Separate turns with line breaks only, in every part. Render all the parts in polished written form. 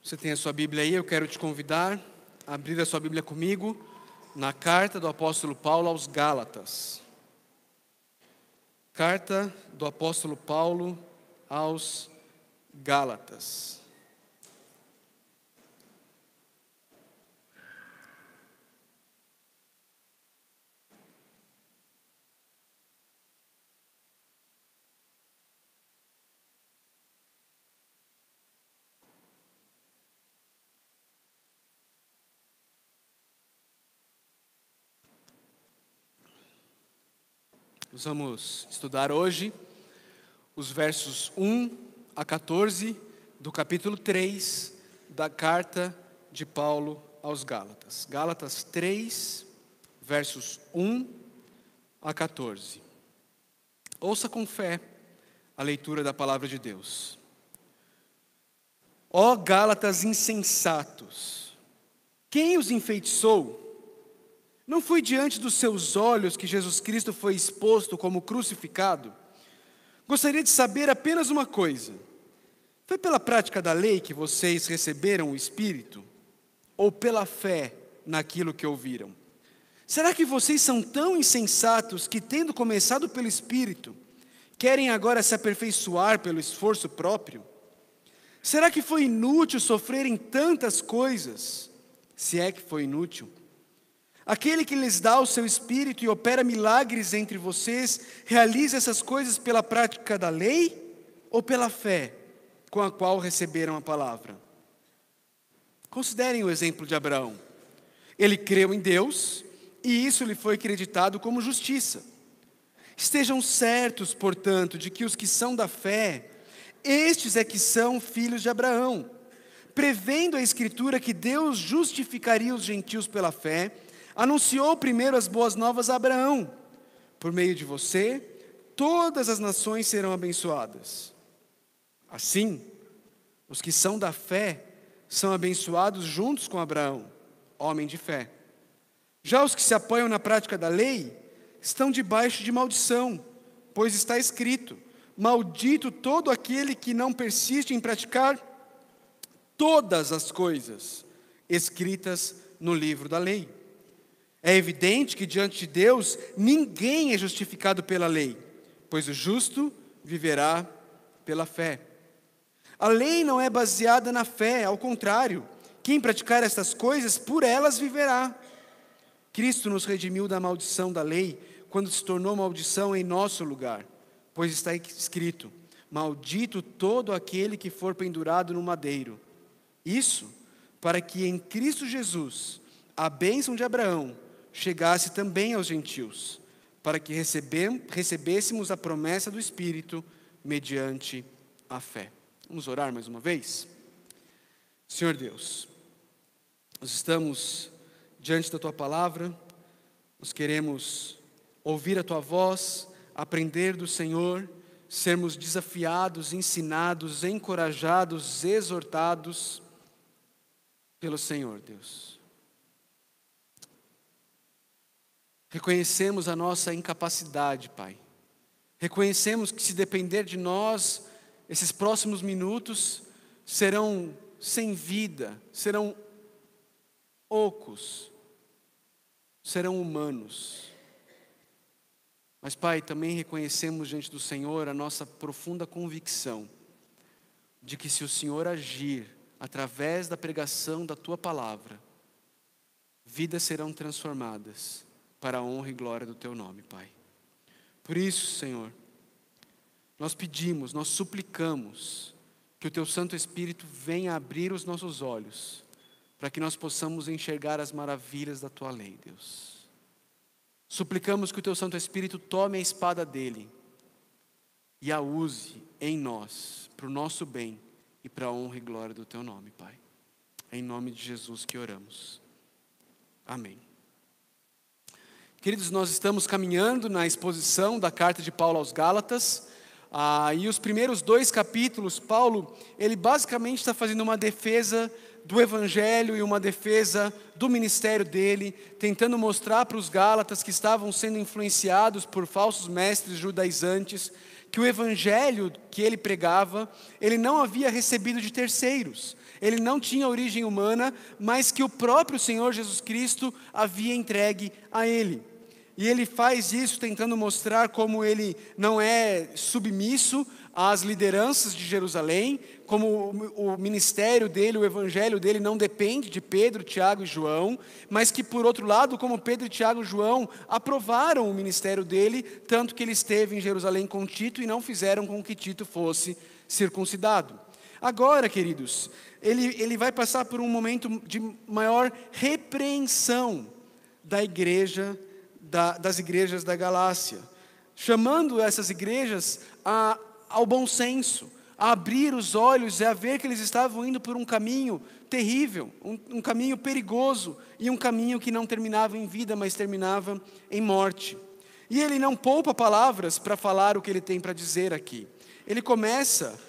Você tem a sua Bíblia aí, eu quero te convidar a abrir a sua Bíblia comigo na carta do apóstolo Paulo aos Gálatas. Carta do apóstolo Paulo aos Gálatas. Nós vamos estudar hoje os versos 1 a 14 do capítulo 3 da carta de Paulo aos Gálatas. Gálatas 3, versos 1 a 14. Ouça com fé a leitura da palavra de Deus. Ó Gálatas insensatos, quem os enfeitiçou? Não foi diante dos seus olhos que Jesus Cristo foi exposto como crucificado? Gostaria de saber apenas uma coisa: foi pela prática da lei que vocês receberam o Espírito? Ou pela fé naquilo que ouviram? Será que vocês são tão insensatos que, tendo começado pelo Espírito, querem agora se aperfeiçoar pelo esforço próprio? Será que foi inútil sofrerem tantas coisas? Se é que foi inútil. Aquele que lhes dá o seu Espírito e opera milagres entre vocês, realiza essas coisas pela prática da lei ou pela fé com a qual receberam a palavra? Considerem o exemplo de Abraão. Ele creu em Deus e isso lhe foi acreditado como justiça. Estejam certos, portanto, de que os que são da fé, estes é que são filhos de Abraão. Prevendo a Escritura que Deus justificaria os gentios pela fé, anunciou primeiro as boas novas a Abraão. Por meio de você, todas as nações serão abençoadas. Assim, os que são da fé são abençoados juntos com Abraão, homem de fé. Já os que se apoiam na prática da lei estão debaixo de maldição, pois está escrito: maldito todo aquele que não persiste em praticar todas as coisas escritas no livro da lei. É evidente que diante de Deus ninguém é justificado pela lei, pois o justo viverá pela fé. A lei não é baseada na fé, ao contrário, quem praticar estas coisas, por elas viverá. Cristo nos redimiu da maldição da lei, quando se tornou maldição em nosso lugar, pois está escrito: maldito todo aquele que for pendurado no madeiro. Isso para que em Cristo Jesus a bênção de Abraão chegasse também aos gentios, para que recebêssemos a promessa do Espírito mediante a fé. Vamos orar mais uma vez? Senhor Deus, nós estamos diante da Tua palavra, nós queremos ouvir a Tua voz, aprender do Senhor, sermos desafiados, ensinados, encorajados, exortados pelo Senhor, Deus. Reconhecemos a nossa incapacidade, Pai. Reconhecemos que, se depender de nós, esses próximos minutos serão sem vida, serão ocos, serão humanos. Mas, Pai, também reconhecemos diante do Senhor a nossa profunda convicção de que, se o Senhor agir através da pregação da Tua palavra, vidas serão transformadas para a honra e glória do Teu nome, Pai. Por isso, Senhor, nós pedimos, nós suplicamos que o Teu Santo Espírito venha abrir os nossos olhos, para que nós possamos enxergar as maravilhas da Tua lei, Deus. Suplicamos que o Teu Santo Espírito tome a espada dele e a use em nós, para o nosso bem e para a honra e glória do Teu nome, Pai. É em nome de Jesus que oramos. Amém. Queridos, nós estamos caminhando na exposição da carta de Paulo aos Gálatas, e os primeiros 2 capítulos, Paulo, ele basicamente está fazendo uma defesa do Evangelho e uma defesa do ministério dele, tentando mostrar para os Gálatas que estavam sendo influenciados por falsos mestres judaizantes, que o Evangelho que ele pregava, ele não havia recebido de terceiros, ele não tinha origem humana, mas que o próprio Senhor Jesus Cristo havia entregue a ele. E ele faz isso tentando mostrar como ele não é submisso às lideranças de Jerusalém, como o ministério dele, o evangelho dele não depende de Pedro, Tiago e João, mas que por outro lado, como Pedro, Tiago e João aprovaram o ministério dele, tanto que ele esteve em Jerusalém com Tito e não fizeram com que Tito fosse circuncidado. Agora, queridos, ele vai passar por um momento de maior repreensão da igreja, das igrejas da Galácia, chamando essas igrejas ao bom senso, a abrir os olhos e a ver que eles estavam indo por um caminho terrível, um caminho perigoso e um caminho que não terminava em vida, mas terminava em morte. E ele não poupa palavras para falar o que ele tem para dizer aqui. Ele começa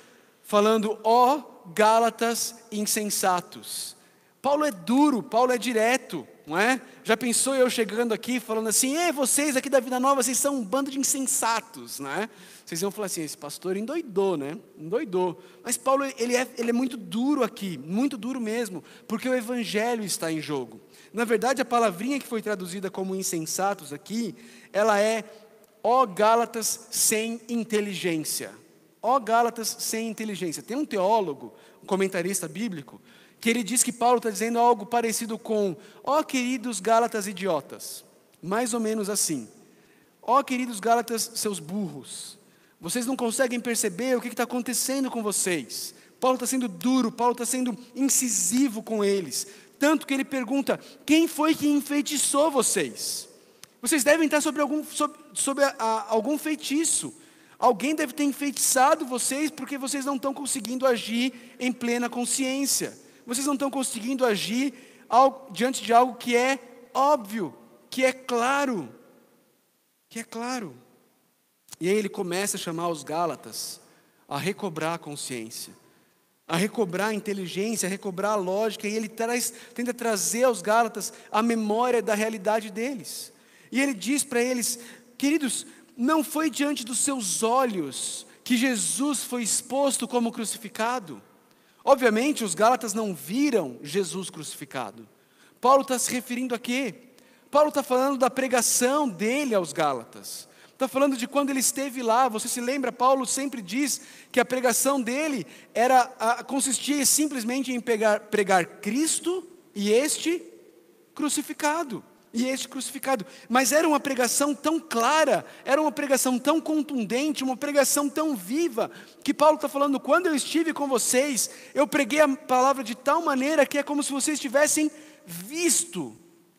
falando, ó Gálatas insensatos. Paulo é duro, Paulo é direto, não é? Já pensou eu chegando aqui falando assim, vocês aqui da Vida Nova, vocês são um bando de insensatos, não é? Vocês iam falar assim, esse pastor endoidou, né? Endoidou. Mas Paulo, ele é muito duro aqui, muito duro mesmo, porque o evangelho está em jogo. Na verdade, a palavrinha que foi traduzida como insensatos aqui, ela é, ó Gálatas sem inteligência. Ó Gálatas sem inteligência. Tem um teólogo, um comentarista bíblico, que ele diz que Paulo está dizendo algo parecido com, ó queridos Gálatas idiotas, mais ou menos assim, ó queridos Gálatas seus burros, vocês não conseguem perceber o que está acontecendo com vocês. Paulo está sendo duro, Paulo está sendo incisivo com eles, tanto que ele pergunta, quem foi que enfeitiçou vocês? Vocês devem estar sobre algum feitiço, alguém deve ter enfeitiçado vocês, porque vocês não estão conseguindo agir em plena consciência. Vocês não estão conseguindo agir diante de algo que é óbvio, que é claro. Que é claro. E aí ele começa a chamar os Gálatas a recobrar a consciência, a recobrar a inteligência, a recobrar a lógica, e ele tenta trazer aos Gálatas a memória da realidade deles. E ele diz para eles, queridos, não foi diante dos seus olhos que Jesus foi exposto como crucificado. Obviamente, os Gálatas não viram Jesus crucificado. Paulo está se referindo a quê? Paulo está falando da pregação dele aos Gálatas. Está falando de quando ele esteve lá. Você se lembra, Paulo sempre diz que a pregação dele consistia simplesmente em pregar Cristo e este crucificado. Mas era uma pregação tão clara, era uma pregação tão contundente, uma pregação tão viva, que Paulo está falando, quando eu estive com vocês, eu preguei a palavra de tal maneira que é como se vocês tivessem visto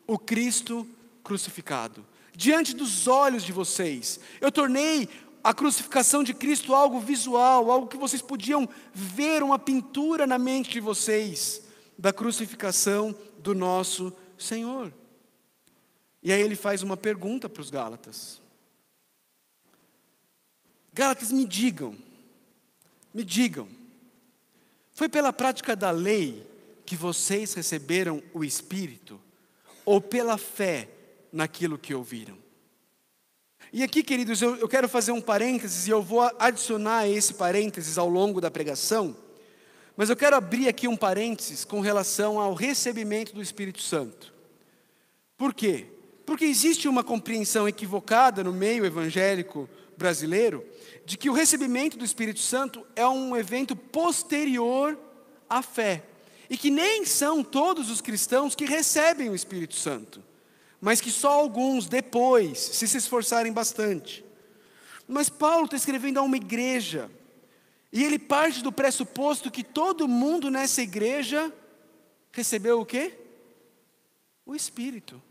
o Cristo crucificado, diante dos olhos de vocês. Eu tornei a crucificação de Cristo algo visual, algo que vocês podiam ver, uma pintura na mente de vocês, da crucificação do nosso Senhor. E aí ele faz uma pergunta para os Gálatas. Gálatas, me digam, foi pela prática da lei que vocês receberam o Espírito, ou pela fé naquilo que ouviram? E aqui, queridos, eu quero fazer um parênteses, e eu vou adicionar esse parênteses ao longo da pregação, mas eu quero abrir aqui um parênteses com relação ao recebimento do Espírito Santo. Por quê? Porque existe uma compreensão equivocada no meio evangélico brasileiro de que o recebimento do Espírito Santo é um evento posterior à fé. E que nem são todos os cristãos que recebem o Espírito Santo, mas que só alguns depois, se esforçarem bastante. Mas Paulo está escrevendo a uma igreja, e ele parte do pressuposto que todo mundo nessa igreja recebeu o quê? O Espírito.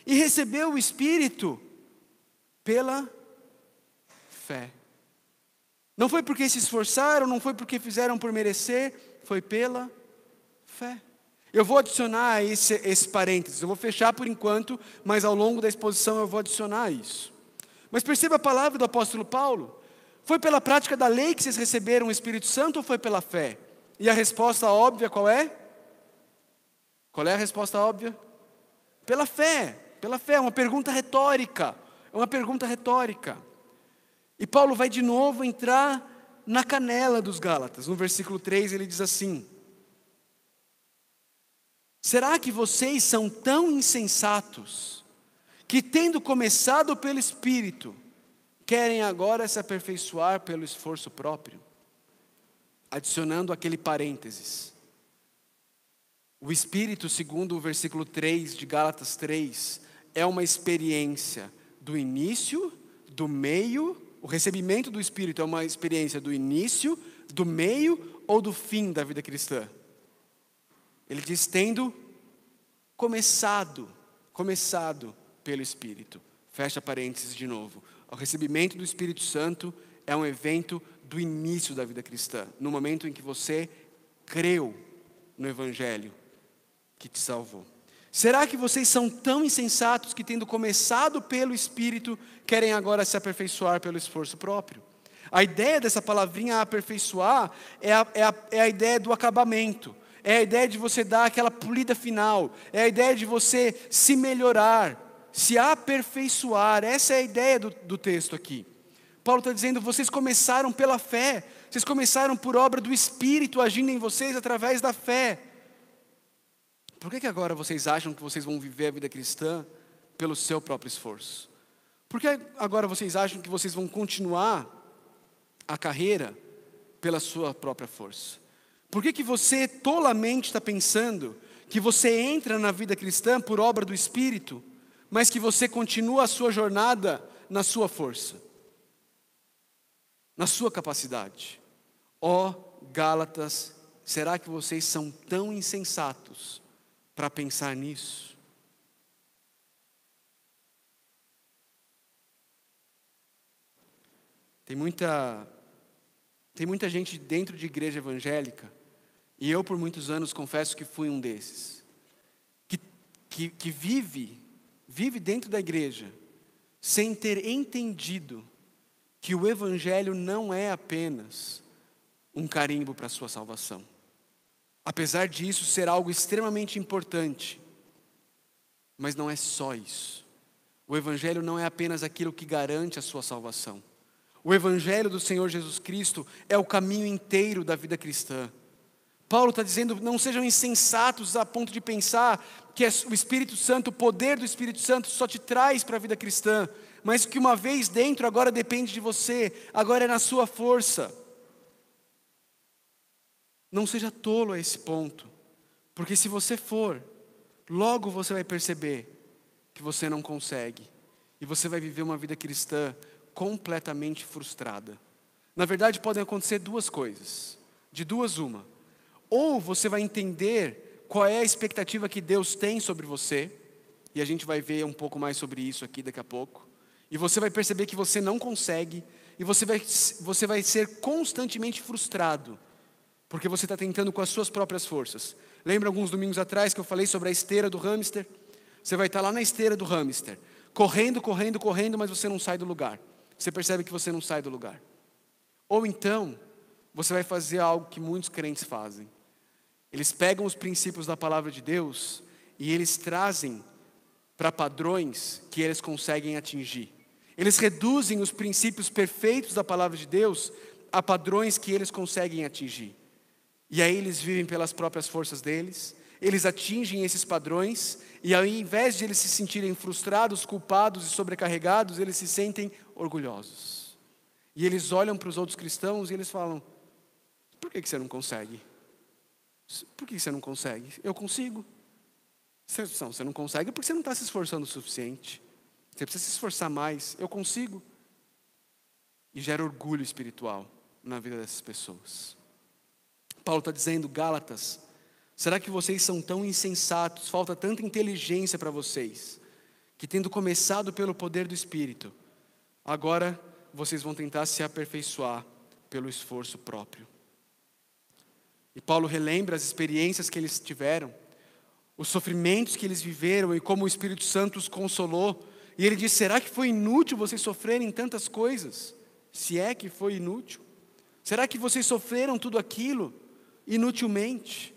E recebeu o Espírito pela fé. Não foi porque se esforçaram, não foi porque fizeram por merecer, foi pela fé. Eu vou adicionar esse parênteses, eu vou fechar por enquanto, mas ao longo da exposição eu vou adicionar isso. Mas perceba a palavra do apóstolo Paulo. Foi pela prática da lei que vocês receberam o Espírito Santo ou foi pela fé? E a resposta óbvia qual é? Qual é a resposta óbvia? Pela fé. Pela fé, é uma pergunta retórica. E Paulo vai de novo entrar na canela dos Gálatas. No versículo 3 ele diz assim: Será que vocês são tão insensatos que, tendo começado pelo Espírito, querem agora se aperfeiçoar pelo esforço próprio? Adicionando aquele parênteses. O Espírito, segundo o versículo 3 de Gálatas 3, é uma experiência do início, do meio. O recebimento do Espírito é uma experiência do início, do meio ou do fim da vida cristã. Ele diz, tendo começado pelo Espírito. Fecha parênteses de novo. O recebimento do Espírito Santo é um evento do início da vida cristã, no momento em que você creu no Evangelho que te salvou. Será que vocês são tão insensatos que, tendo começado pelo Espírito, querem agora se aperfeiçoar pelo esforço próprio? A ideia dessa palavrinha aperfeiçoar é a ideia do acabamento, é a ideia de você dar aquela polida final, é a ideia de você se melhorar, se aperfeiçoar. Essa é a ideia do texto aqui. Paulo está dizendo, vocês começaram pela fé, vocês começaram por obra do Espírito agindo em vocês através da fé. Por que agora vocês acham que vocês vão viver a vida cristã pelo seu próprio esforço? Por que agora vocês acham que vocês vão continuar a carreira pela sua própria força? Por que você tolamente está pensando que você entra na vida cristã por obra do Espírito, mas que você continua a sua jornada na sua força, na sua capacidade? Ó Gálatas, será que vocês são tão insensatos para pensar nisso? Tem muita gente dentro de igreja evangélica, e eu por muitos anos confesso que fui um desses, que vive dentro da igreja, sem ter entendido que o Evangelho não é apenas um carimbo para a sua salvação. Apesar disso ser algo extremamente importante, mas não é só isso. O Evangelho não é apenas aquilo que garante a sua salvação. O Evangelho do Senhor Jesus Cristo é o caminho inteiro da vida cristã. Paulo está dizendo, não sejam insensatos a ponto de pensar que o Espírito Santo, o poder do Espírito Santo só te traz para a vida cristã, mas que uma vez dentro agora depende de você, agora é na sua força. Não seja tolo a esse ponto, porque se você for, logo você vai perceber que você não consegue, e você vai viver uma vida cristã completamente frustrada. Na verdade, podem acontecer duas coisas, de duas uma. Ou você vai entender qual é a expectativa que Deus tem sobre você, e a gente vai ver um pouco mais sobre isso aqui daqui a pouco, e você vai perceber que você não consegue, e você vai ser constantemente frustrado, porque você está tentando com as suas próprias forças. Lembra alguns domingos atrás que eu falei sobre a esteira do hamster? Você vai estar lá na esteira do hamster, correndo, mas você não sai do lugar. Você percebe que você não sai do lugar. Ou então, você vai fazer algo que muitos crentes fazem. Eles pegam os princípios da palavra de Deus e eles trazem para padrões que eles conseguem atingir. Eles reduzem os princípios perfeitos da palavra de Deus a padrões que eles conseguem atingir. E aí eles vivem pelas próprias forças deles, eles atingem esses padrões, e ao invés de eles se sentirem frustrados, culpados e sobrecarregados, eles se sentem orgulhosos. E eles olham para os outros cristãos e eles falam, por que você não consegue? Por que você não consegue? Eu consigo. Você não consegue porque você não está se esforçando o suficiente. Você precisa se esforçar mais. Eu consigo. E gera orgulho espiritual na vida dessas pessoas. Paulo está dizendo, Gálatas, será que vocês são tão insensatos, falta tanta inteligência para vocês, que tendo começado pelo poder do Espírito, agora vocês vão tentar se aperfeiçoar pelo esforço próprio. E Paulo relembra as experiências que eles tiveram, os sofrimentos que eles viveram e como o Espírito Santo os consolou. E ele diz, será que foi inútil vocês sofrerem tantas coisas? Se é que foi inútil. Será que vocês sofreram tudo aquilo inutilmente?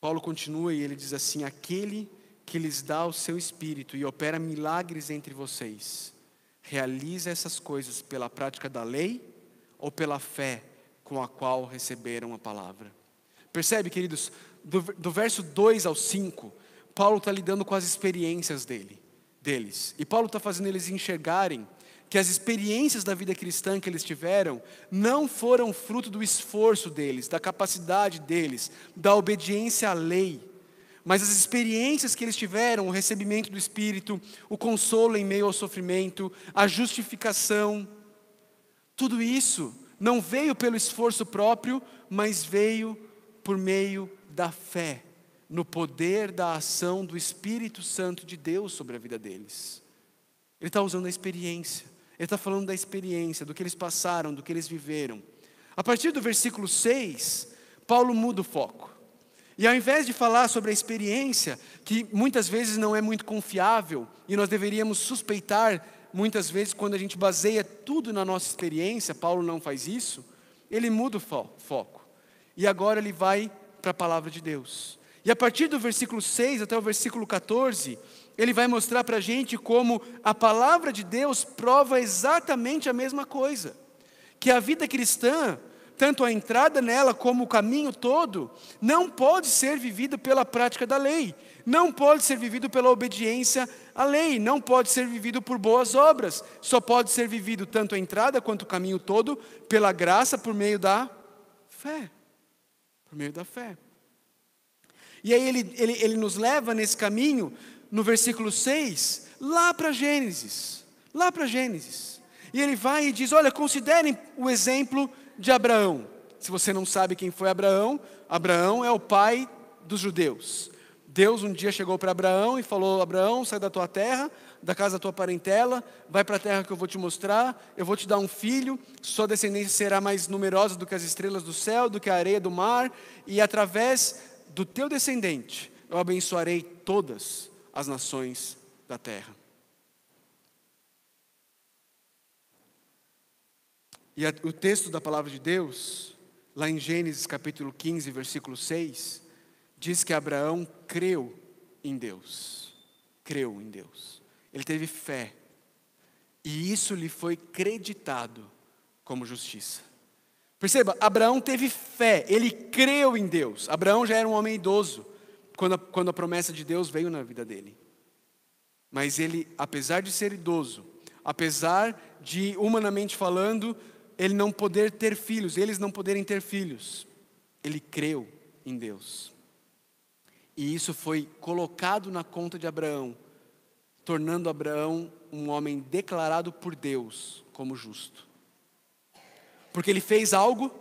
Paulo continua e ele diz assim, aquele que lhes dá o seu Espírito e opera milagres entre vocês, realiza essas coisas pela prática da lei ou pela fé com a qual receberam a palavra? Percebe, queridos? Do verso 2 ao 5, Paulo está lidando com as experiências deles. E Paulo está fazendo eles enxergarem que as experiências da vida cristã que eles tiveram não foram fruto do esforço deles, da capacidade deles, da obediência à lei, mas as experiências que eles tiveram, o recebimento do Espírito, o consolo em meio ao sofrimento, a justificação, tudo isso não veio pelo esforço próprio, mas veio por meio da fé, no poder da ação do Espírito Santo de Deus sobre a vida deles. Ele está usando a experiência. Ele está falando da experiência, do que eles passaram, do que eles viveram. A partir do versículo 6, Paulo muda o foco. E ao invés de falar sobre a experiência, que muitas vezes não é muito confiável, e nós deveríamos suspeitar, muitas vezes, quando a gente baseia tudo na nossa experiência, Paulo não faz isso, ele muda o foco. E agora ele vai para a palavra de Deus. E a partir do versículo 6 até o versículo 14, ele vai mostrar para a gente como a palavra de Deus prova exatamente a mesma coisa. Que a vida cristã, tanto a entrada nela como o caminho todo, não pode ser vivido pela prática da lei. Não pode ser vivido pela obediência à lei. Não pode ser vivido por boas obras. Só pode ser vivido tanto a entrada quanto o caminho todo pela graça por meio da fé. Por meio da fé. E aí ele nos leva nesse caminho, no versículo 6, lá para Gênesis. Lá para Gênesis. E ele vai e diz, olha, considerem o exemplo de Abraão. Se você não sabe quem foi Abraão, Abraão é o pai dos judeus. Deus um dia chegou para Abraão e falou, Abraão, sai da tua terra, da casa da tua parentela, vai para a terra que eu vou te mostrar, eu vou te dar um filho, sua descendência será mais numerosa do que as estrelas do céu, do que a areia do mar, e através do teu descendente eu abençoarei todas as nações da terra. E o texto da palavra de Deus, lá em Gênesis capítulo 15, versículo 6, diz que Abraão creu em Deus. Creu em Deus. Ele teve fé. E isso lhe foi creditado como justiça. Perceba, Abraão teve fé, ele creu em Deus. Abraão já era um homem idoso, quando a promessa de Deus veio na vida dele. Mas ele, apesar de ser idoso, apesar de, humanamente falando, ele não poder ter filhos, eles não poderem ter filhos, ele creu em Deus. E isso foi colocado na conta de Abraão, tornando Abraão um homem declarado por Deus como justo. Porque ele fez algo,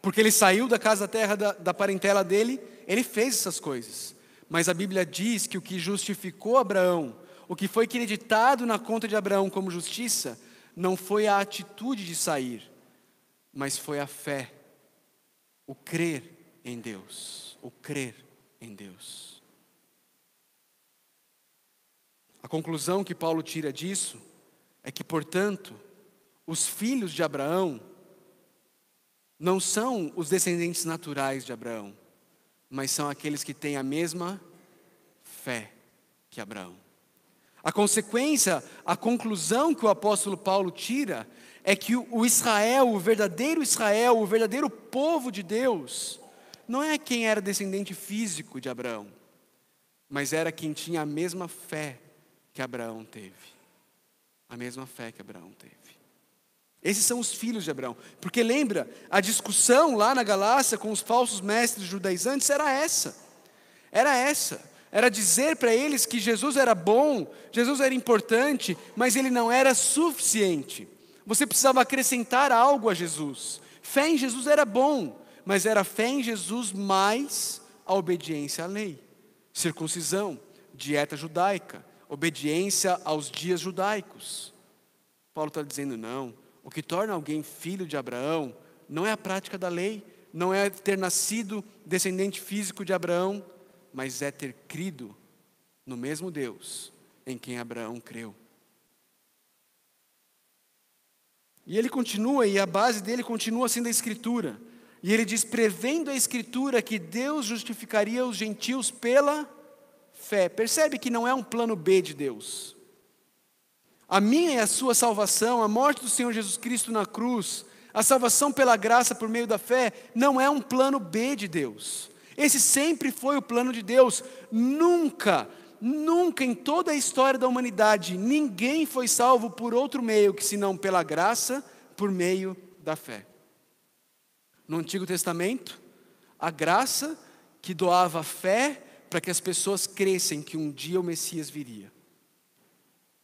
porque ele saiu da casa da terra da parentela dele, ele fez essas coisas. Mas a Bíblia diz que o que justificou Abraão, o que foi creditado na conta de Abraão como justiça, não foi a atitude de sair, mas foi a fé, o crer em Deus, o crer em Deus. A conclusão que Paulo tira disso é que, portanto, os filhos de Abraão não são os descendentes naturais de Abraão, mas são aqueles que têm a mesma fé que Abraão. A consequência, a conclusão que o apóstolo Paulo tira é que o Israel, o verdadeiro povo de Deus, não é quem era descendente físico de Abraão, mas era quem tinha a mesma fé que Abraão teve. A mesma fé que Abraão teve. Esses são os filhos de Abraão. Porque lembra, a discussão lá na Galácia com os falsos mestres judaizantes era essa. Era dizer para eles que Jesus era bom, Jesus era importante, mas ele não era suficiente. Você precisava acrescentar algo a Jesus. Fé em Jesus era bom, mas era fé em Jesus mais a obediência à lei. Circuncisão, dieta judaica, obediência aos dias judaicos. Paulo está dizendo, não, o que torna alguém filho de Abraão não é a prática da lei, não é ter nascido descendente físico de Abraão, mas é ter crido no mesmo Deus em quem Abraão creu. E ele continua, e a base dele continua sendo a Escritura. E ele diz, prevendo a Escritura que Deus justificaria os gentios pela fé. Percebe que não é um plano B de Deus. A minha e a sua salvação, a morte do Senhor Jesus Cristo na cruz, A salvação pela graça por meio da fé não é um plano B de Deus. Esse sempre foi o plano de Deus. Nunca em toda a história da humanidade, ninguém foi salvo por outro meio que senão pela graça por meio da fé. No Antigo Testamento, a graça que doava fé para que as pessoas crescem que um dia o Messias viria.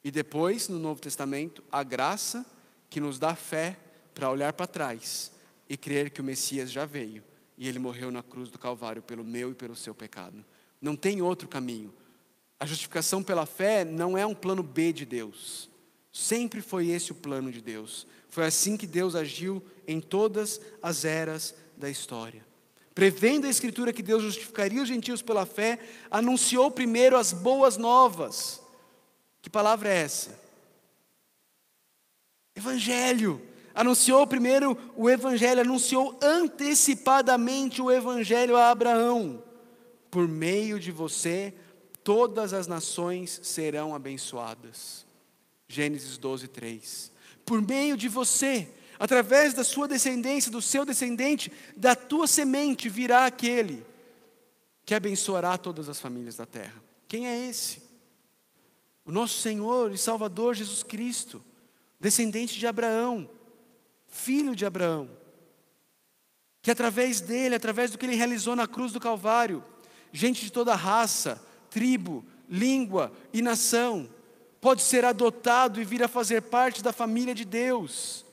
E depois, no Novo Testamento, a graça que nos dá fé para olhar para trás e crer que o Messias já veio e ele morreu na cruz do Calvário pelo meu e pelo seu pecado. Não tem outro caminho. A justificação pela fé não é um plano B de Deus. Sempre foi esse o plano de Deus. Foi assim que Deus agiu em todas as eras da história. Prevendo a Escritura que Deus justificaria os gentios pela fé, anunciou primeiro as boas novas. Que palavra é essa? Evangelho. Anunciou primeiro o Evangelho, anunciou antecipadamente o Evangelho a Abraão. Por meio de você, todas as nações serão abençoadas. Gênesis 12:3. Por meio de você, através da sua descendência, do seu descendente, da tua semente virá aquele que abençoará todas as famílias da terra. Quem é esse? O nosso Senhor e Salvador Jesus Cristo, descendente de Abraão, filho de Abraão, que através dele, através do que ele realizou na cruz do Calvário, gente de toda raça, tribo, língua e nação, pode ser adotado e vir a fazer parte da família de Deus.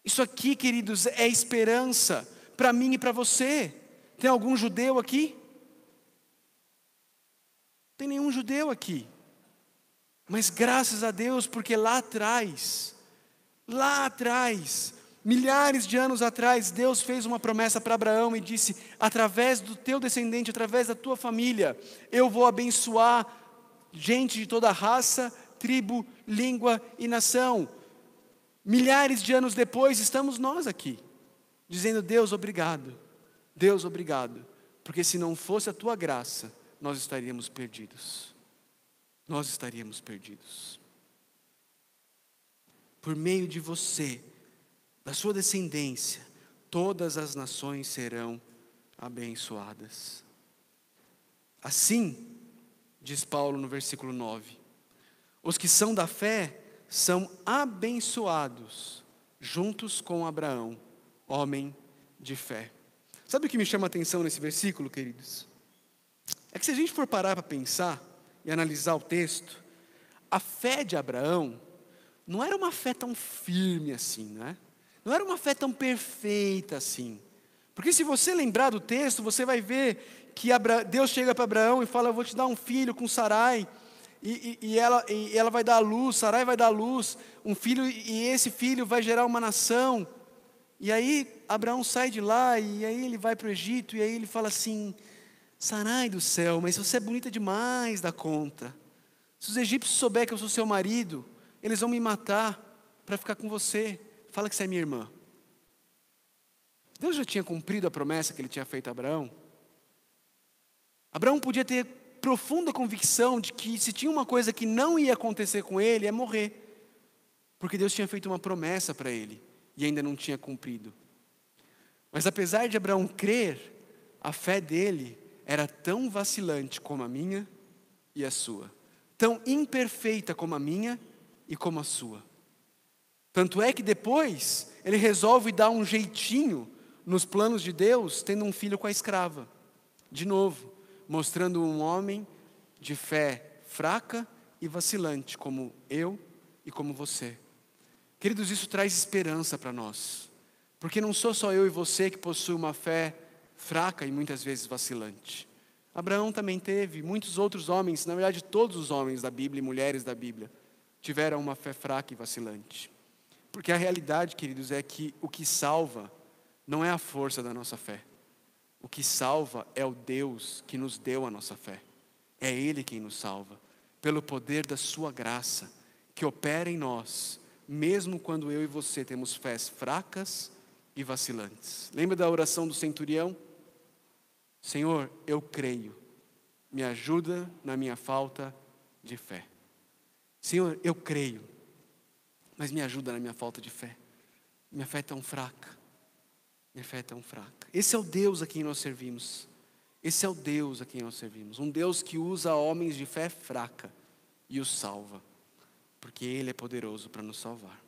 Isso aqui, queridos, é esperança para mim e para você. Tem algum judeu aqui? Não tem nenhum judeu aqui. Mas graças a Deus, porque lá atrás, milhares de anos atrás, Deus fez uma promessa para Abraão e disse: através do teu descendente, através da tua família, eu vou abençoar gente de toda raça, tribo, língua e nação. Milhares de anos depois, estamos nós aqui, dizendo: Deus, obrigado, porque se não fosse a tua graça, nós estaríamos perdidos. Nós estaríamos perdidos. Por meio de você, da sua descendência, todas as nações serão abençoadas. Assim, diz Paulo no versículo 9, os que são da fé são abençoados, juntos com Abraão, homem de fé. Sabe o que me chama a atenção nesse versículo, queridos? É que se a gente for parar para pensar e analisar o texto, a fé de Abraão não era uma fé tão firme assim, né? Não era uma fé tão perfeita assim. Porque se você lembrar do texto, você vai ver que Deus chega para Abraão e fala: eu vou te dar um filho com Sarai, e ela vai dar à luz, Sarai vai dar à luz, um filho, e esse filho vai gerar uma nação. E aí Abraão sai de lá, e aí ele vai para o Egito, e aí ele fala assim: Sarai do céu, mas você é bonita demais da conta. Se os egípcios souberem que eu sou seu marido, eles vão me matar para ficar com você. Fala que você é minha irmã. Deus já tinha cumprido a promessa que ele tinha feito a Abraão. Abraão podia ter profunda convicção de que se tinha uma coisa que não ia acontecer com ele, é morrer. Porque Deus tinha feito uma promessa para ele e ainda não tinha cumprido. Mas apesar de Abraão crer, a fé dele era tão vacilante como a minha e a sua. Tão imperfeita como a minha e como a sua. Tanto é que depois ele resolve dar um jeitinho nos planos de Deus, tendo um filho com a escrava. De novo, mostrando um homem de fé fraca e vacilante, como eu e como você. Queridos, isso traz esperança para nós. Porque não sou só eu e você que possui uma fé fraca e muitas vezes vacilante. Abraão também teve, muitos outros homens, na verdade todos os homens da Bíblia e mulheres da Bíblia, tiveram uma fé fraca e vacilante. Porque a realidade, queridos, é que o que salva não é a força da nossa fé. O que salva é o Deus que nos deu a nossa fé. É Ele quem nos salva, pelo poder da sua graça, que opera em nós, mesmo quando eu e você temos fés fracas e vacilantes. Lembra da oração do centurião? Senhor, eu creio, me ajuda na minha falta de fé. Senhor, eu creio, mas me ajuda na minha falta de fé. Minha fé é tão fraca. Minha fé é tão fraca. Esse é o Deus a quem nós servimos. Esse é o Deus a quem nós servimos. Um Deus que usa homens de fé fraca e os salva. Porque Ele é poderoso para nos salvar.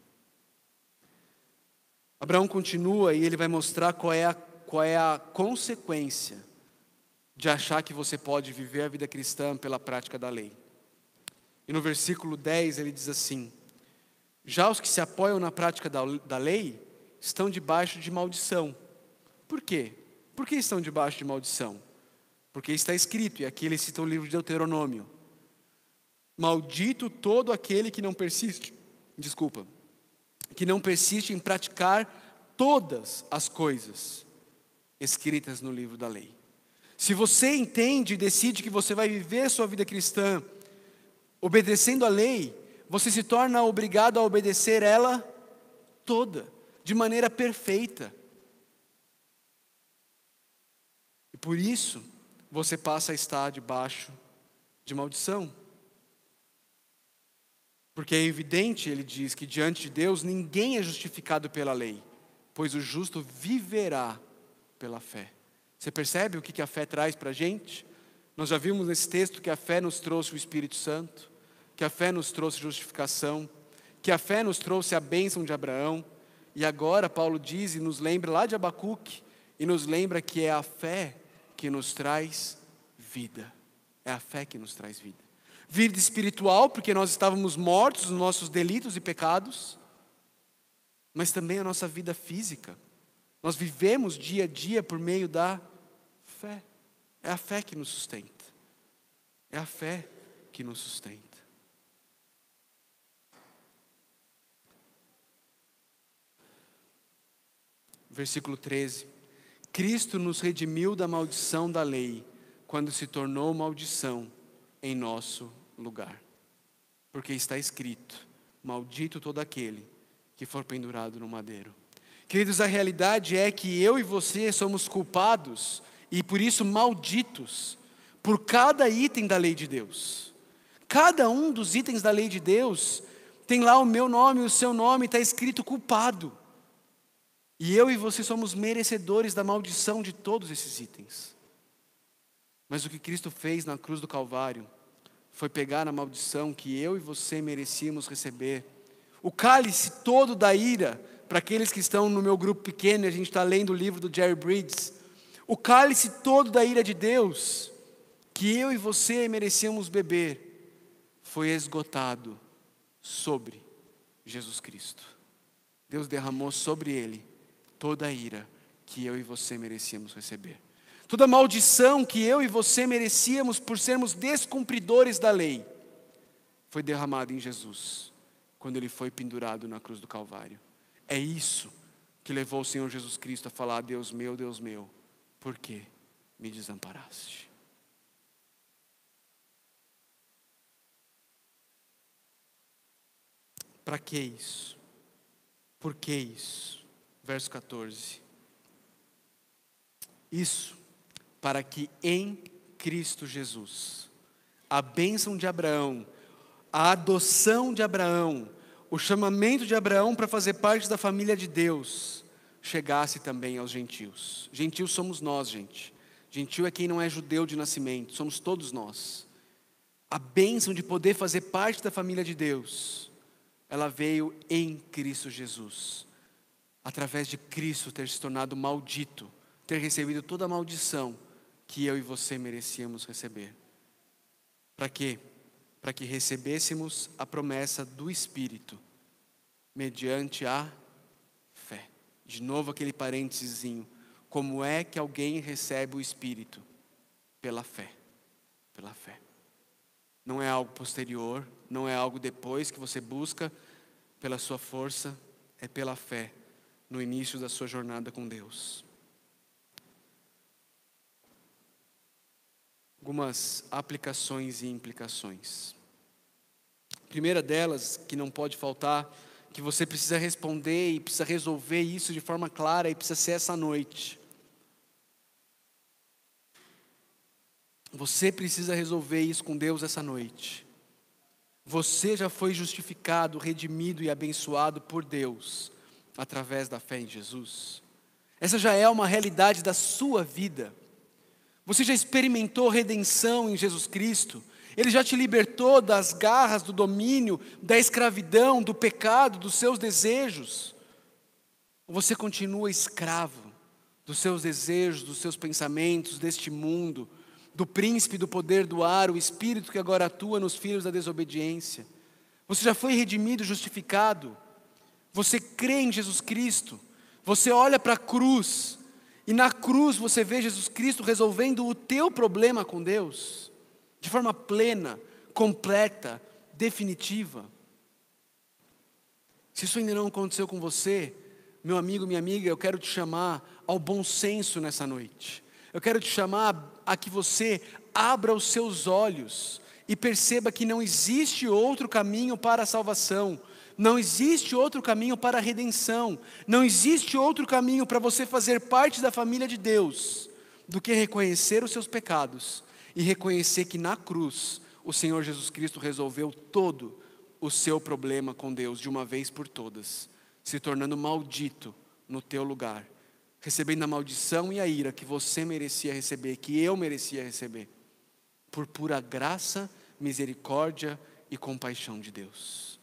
Abraão continua e ele vai mostrar qual é a consequência de achar que você pode viver a vida cristã pela prática da lei. E no versículo 10 ele diz assim: já os que se apoiam na prática da lei estão debaixo de maldição. Por quê? Por que estão debaixo de maldição? Porque está escrito, e aqui ele cita o livro de Deuteronômio: maldito todo aquele que não persiste em praticar todas as coisas escritas no livro da lei. Se você entende e decide que você vai viver sua vida cristã obedecendo a lei, você se torna obrigado a obedecer ela toda, de maneira perfeita. E por isso, você passa a estar debaixo de maldição. Porque é evidente, ele diz, que diante de Deus ninguém é justificado pela lei, pois o justo viverá pela fé. Você percebe o que a fé traz para a gente? Nós já vimos nesse texto que a fé nos trouxe o Espírito Santo, que a fé nos trouxe justificação, que a fé nos trouxe a bênção de Abraão, e agora Paulo diz e nos lembra lá de Abacuque, e nos lembra que é a fé que nos traz vida. É a fé que nos traz vida. Vida espiritual, porque nós estávamos mortos nos nossos delitos e pecados, mas também a nossa vida física. Nós vivemos dia a dia por meio da fé. É a fé que nos sustenta. É a fé que nos sustenta. Versículo 13. Cristo nos redimiu da maldição da lei, quando se tornou maldição em nosso lugar. Porque está escrito: maldito todo aquele que for pendurado no madeiro. Queridos, a realidade é que eu e você somos culpados e por isso malditos por cada item da lei de Deus. Cada um dos itens da lei de Deus tem lá o meu nome, o seu nome, está escrito culpado. E eu e você somos merecedores da maldição de todos esses itens. Mas o que Cristo fez na cruz do Calvário foi pegar a maldição que eu e você merecíamos receber. O cálice todo da ira, para aqueles que estão no meu grupo pequeno, e a gente está lendo o livro do Jerry Bridges, o cálice todo da ira de Deus, que eu e você merecíamos beber, foi esgotado sobre Jesus Cristo. Deus derramou sobre Ele toda a ira que eu e você merecíamos receber. Toda a maldição que eu e você merecíamos por sermos descumpridores da lei, foi derramada em Jesus, quando Ele foi pendurado na cruz do Calvário. É isso que levou o Senhor Jesus Cristo a falar: Deus meu, por que me desamparaste? Para que isso? Por que isso? Verso 14. Isso para que em Cristo Jesus a bênção de Abraão, a adoção de Abraão, o chamamento de Abraão para fazer parte da família de Deus chegasse também aos gentios. Gentios somos nós, gente. Gentio é quem não é judeu de nascimento, somos todos nós. A bênção de poder fazer parte da família de Deus, ela veio em Cristo Jesus. Através de Cristo ter se tornado maldito, ter recebido toda a maldição que eu e você merecíamos receber. Para quê? Para que recebêssemos a promessa do Espírito, mediante a fé. De novo aquele parênteses, como é que alguém recebe o Espírito? Pela fé. Pela fé. Não é algo posterior, não é algo depois que você busca pela sua força, é pela fé, no início da sua jornada com Deus. Algumas aplicações e implicações. A primeira delas, que não pode faltar, que você precisa responder e precisa resolver isso de forma clara e precisa ser essa noite. Você precisa resolver isso com Deus essa noite. Você já foi justificado, redimido e abençoado por Deus através da fé em Jesus? Essa já é uma realidade da sua vida. Você já experimentou redenção em Jesus Cristo? Ele já te libertou das garras do domínio, da escravidão, do pecado, dos seus desejos? Ou você continua escravo dos seus desejos, dos seus pensamentos, deste mundo, do príncipe do poder do ar, o espírito que agora atua nos filhos da desobediência? Você já foi redimido, justificado? Você crê em Jesus Cristo? Você olha para a cruz, e na cruz você vê Jesus Cristo resolvendo o teu problema com Deus, de forma plena, completa, definitiva. Se isso ainda não aconteceu com você, meu amigo, minha amiga, eu quero te chamar ao bom senso nessa noite. Eu quero te chamar a que você abra os seus olhos e perceba que não existe outro caminho para a salvação. Não existe outro caminho para a redenção. Não existe outro caminho para você fazer parte da família de Deus do que reconhecer os seus pecados e reconhecer que na cruz o Senhor Jesus Cristo resolveu todo o seu problema com Deus de uma vez por todas, se tornando maldito no teu lugar, recebendo a maldição e a ira que você merecia receber, que eu merecia receber, por pura graça, misericórdia e compaixão de Deus.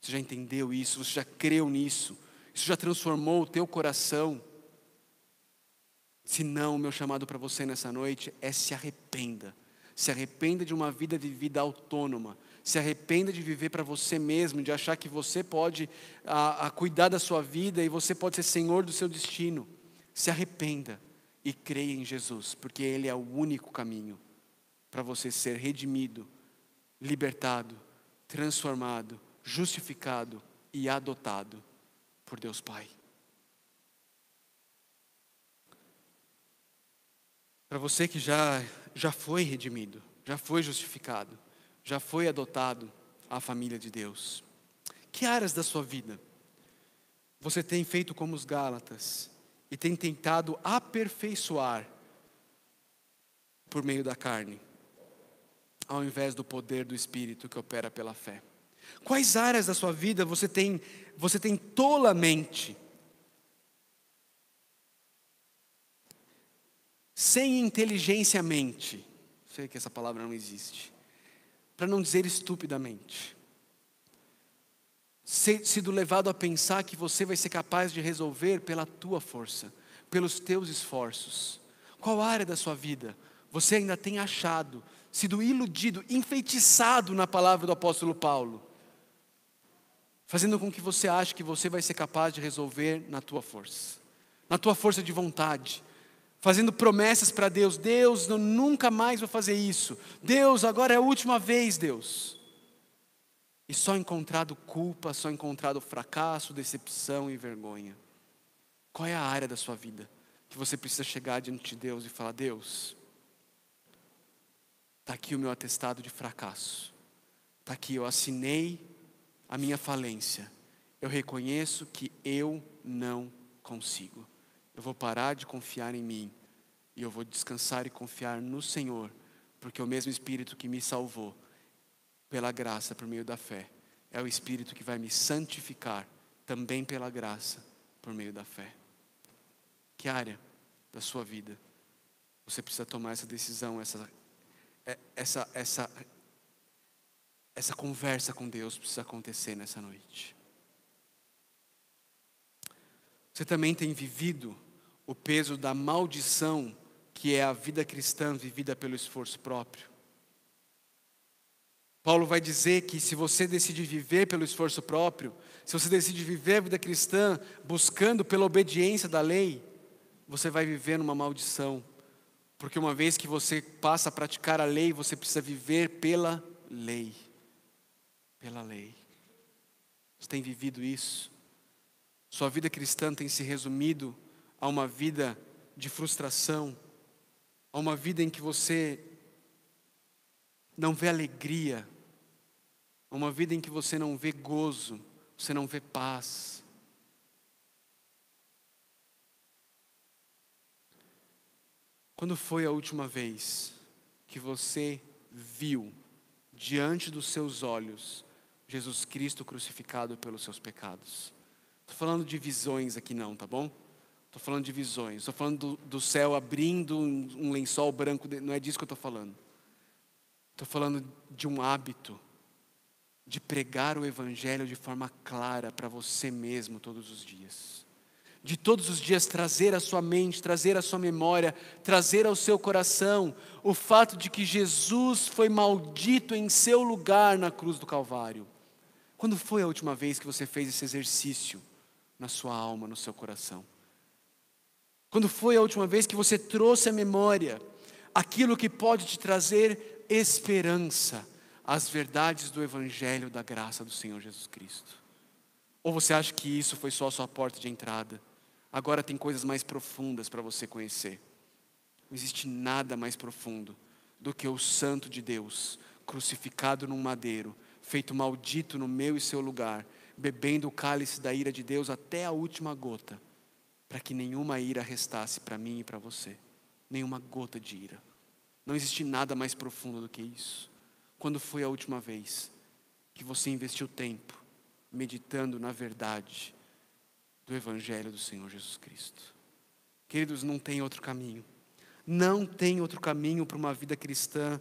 Você já entendeu isso? Você já creu nisso? Isso já transformou o teu coração? Se não, o meu chamado para você nessa noite é: se arrependa. Se arrependa de uma vida vivida autônoma. Se arrependa de viver para você mesmo, de achar que você pode cuidar da sua vida e você pode ser senhor do seu destino. Se arrependa e creia em Jesus, porque Ele é o único caminho para você ser redimido, libertado, transformado, justificado e adotado por Deus Pai. Para você que já foi redimido, já foi justificado, já foi adotado à família de Deus, que áreas da sua vida você tem feito como os Gálatas e tem tentado aperfeiçoar por meio da carne, ao invés do poder do Espírito que opera pela fé? Quais áreas da sua vida você tem tolamente, sem inteligenciamente, sei que essa palavra não existe, para não dizer estupidamente, sido levado a pensar que você vai ser capaz de resolver pela tua força, pelos teus esforços? Qual área da sua vida você ainda tem achado, sido iludido, enfeitiçado na palavra do apóstolo Paulo, fazendo com que você ache que você vai ser capaz de resolver na tua força de vontade, fazendo promessas para Deus: Deus, eu nunca mais vou fazer isso, Deus, agora é a última vez, Deus. E só encontrado culpa, só encontrado fracasso, decepção e vergonha. Qual é a área da sua vida que você precisa chegar diante de Deus e falar: Deus, está aqui o meu atestado de fracasso, está aqui, eu assinei a minha falência, eu reconheço que eu não consigo, eu vou parar de confiar em mim, e eu vou descansar e confiar no Senhor, porque o mesmo Espírito que me salvou, pela graça, por meio da fé, é o Espírito que vai me santificar, também pela graça, por meio da fé. Que área da sua vida você precisa tomar essa decisão, essa conversa com Deus precisa acontecer nessa noite? Você também tem vivido o peso da maldição que é a vida cristã vivida pelo esforço próprio? Paulo vai dizer que se você decide viver pelo esforço próprio, se você decide viver a vida cristã buscando pela obediência da lei, você vai viver numa maldição, porque uma vez que você passa a praticar a lei, você precisa viver pela lei. Pela lei. Você tem vivido isso? Sua vida cristã tem se resumido a uma vida de frustração, a uma vida em que você não vê alegria, a uma vida em que você não vê gozo, você não vê paz. Quando foi a última vez que você viu diante dos seus olhos Jesus Cristo crucificado pelos seus pecados? Estou falando de visões aqui não, tá bom? Estou falando de visões. Estou falando do céu abrindo um lençol branco. Não é disso que eu estou falando. Estou falando de um hábito de pregar o Evangelho de forma clara para você mesmo todos os dias. De todos os dias trazer à sua mente, trazer à sua memória, trazer ao seu coração o fato de que Jesus foi maldito em seu lugar na cruz do Calvário. Quando foi a última vez que você fez esse exercício na sua alma, no seu coração? Quando foi a última vez que você trouxe à memória aquilo que pode te trazer esperança, as verdades do Evangelho da graça do Senhor Jesus Cristo? Ou você acha que isso foi só a sua porta de entrada? Agora tem coisas mais profundas para você conhecer. Não existe nada mais profundo do que o Santo de Deus, crucificado num madeiro, feito maldito no meu e seu lugar, bebendo o cálice da ira de Deus até a última gota, para que nenhuma ira restasse para mim e para você. Nenhuma gota de ira. Não existe nada mais profundo do que isso. Quando foi a última vez que você investiu tempo meditando na verdade do Evangelho do Senhor Jesus Cristo? Queridos, não tem outro caminho. Não tem outro caminho para uma vida cristã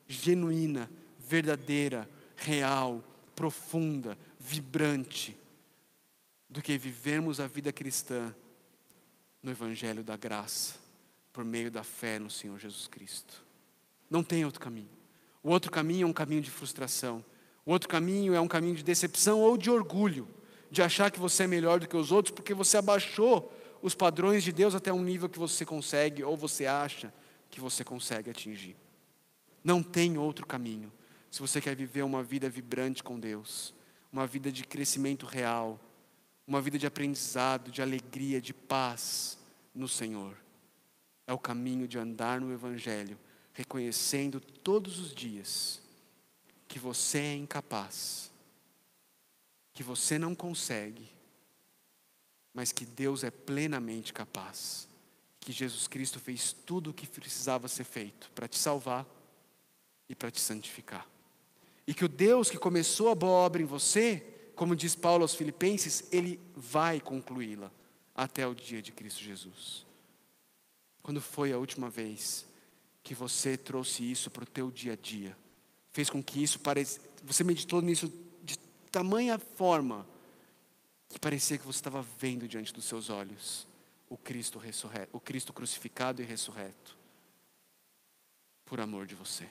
genuína, verdadeira, real, profunda, vibrante, do que vivermos a vida cristã no Evangelho da graça, por meio da fé no Senhor Jesus Cristo. Não tem outro caminho. O outro caminho é um caminho de frustração. O outro caminho é um caminho de decepção ou de orgulho, de achar que você é melhor do que os outros, porque você abaixou os padrões de Deus até um nível que você consegue, ou você acha que você consegue atingir. Não tem outro caminho. Se você quer viver uma vida vibrante com Deus, uma vida de crescimento real, uma vida de aprendizado, de alegria, de paz no Senhor, é o caminho de andar no Evangelho, reconhecendo todos os dias que você é incapaz, que você não consegue, mas que Deus é plenamente capaz, que Jesus Cristo fez tudo o que precisava ser feito para te salvar e para te santificar. E que o Deus que começou a boa obra em você, como diz Paulo aos Filipenses, Ele vai concluí-la até o dia de Cristo Jesus. Quando foi a última vez que você trouxe isso para o teu dia a dia? Fez com que isso parecesse, você meditou nisso de tamanha forma, que parecia que você estava vendo diante dos seus olhos o Cristo ressurreto, o Cristo crucificado e ressurreto, por amor de você.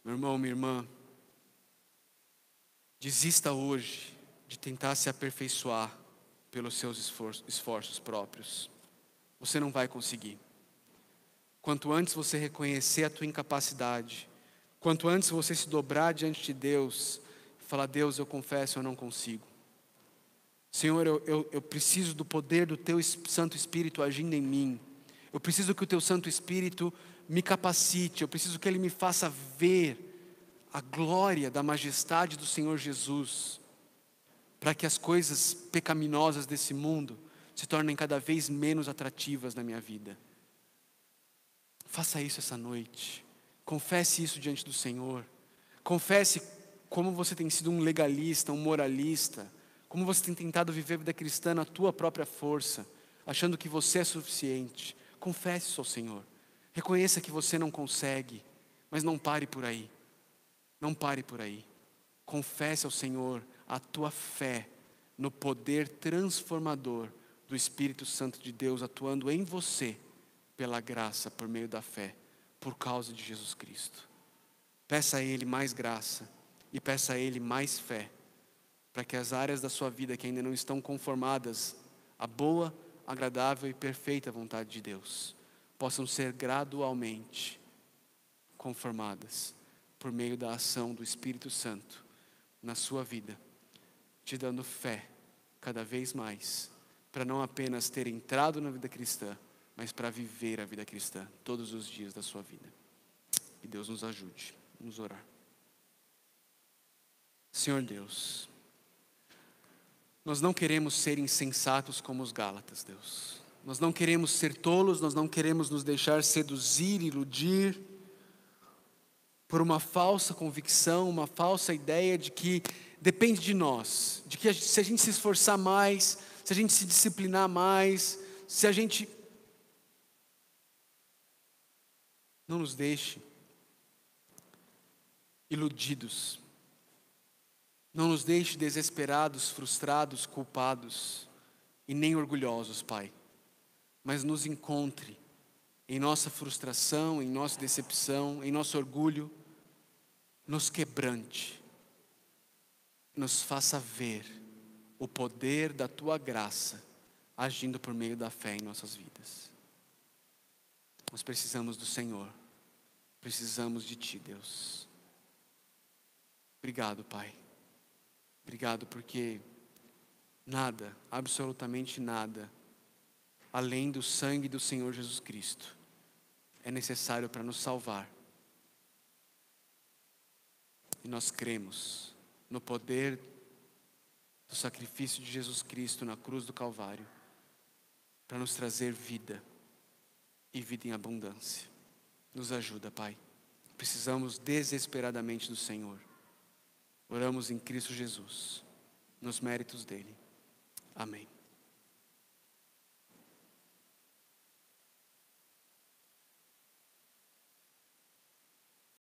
Meu irmão, minha irmã, desista hoje de tentar se aperfeiçoar pelos seus esforços próprios. Você não vai conseguir. Quanto antes você reconhecer a tua incapacidade, quanto antes você se dobrar diante de Deus, e falar: Deus, eu confesso, eu não consigo. Senhor, eu preciso do poder do Teu Santo Espírito agindo em mim. Eu preciso que o Teu Santo Espírito me capacite, eu preciso que Ele me faça ver a glória da majestade do Senhor Jesus, para que as coisas pecaminosas desse mundo se tornem cada vez menos atrativas na minha vida. Faça isso essa noite. Confesse isso diante do Senhor. Confesse como você tem sido um legalista, um moralista, como você tem tentado viver a vida cristã na tua própria força, achando que você é suficiente. Confesse isso ao Senhor. Reconheça que você não consegue, mas não pare por aí. Não pare por aí. Confesse ao Senhor a tua fé no poder transformador do Espírito Santo de Deus atuando em você, pela graça, por meio da fé, por causa de Jesus Cristo. Peça a Ele mais graça e peça a Ele mais fé, para que as áreas da sua vida que ainda não estão conformadas à boa, agradável e perfeita vontade de Deus, possam ser gradualmente conformadas por meio da ação do Espírito Santo na sua vida, te dando fé cada vez mais, para não apenas ter entrado na vida cristã, mas para viver a vida cristã todos os dias da sua vida. Que Deus nos ajude. Vamos orar. Senhor Deus, nós não queremos ser insensatos como os Gálatas, Deus. Nós não queremos ser tolos, nós não queremos nos deixar seduzir, iludir por uma falsa convicção, uma falsa ideia de que depende de nós, de que se a gente se esforçar mais, se a gente se disciplinar mais, se a gente... Não nos deixe iludidos, não nos deixe desesperados, frustrados, culpados e nem orgulhosos, Pai, mas nos encontre em nossa frustração, em nossa decepção, em nosso orgulho, nos quebrante, nos faça ver o poder da Tua graça agindo por meio da fé em nossas vidas. Nós precisamos do Senhor, precisamos de Ti, Deus. Obrigado, Pai. Obrigado porque nada, absolutamente nada, além do sangue do Senhor Jesus Cristo, é necessário para nos salvar. E nós cremos no poder do sacrifício de Jesus Cristo na cruz do Calvário, para nos trazer vida, e vida em abundância. Nos ajuda, Pai. Precisamos desesperadamente do Senhor. Oramos em Cristo Jesus, nos méritos dele. Amém.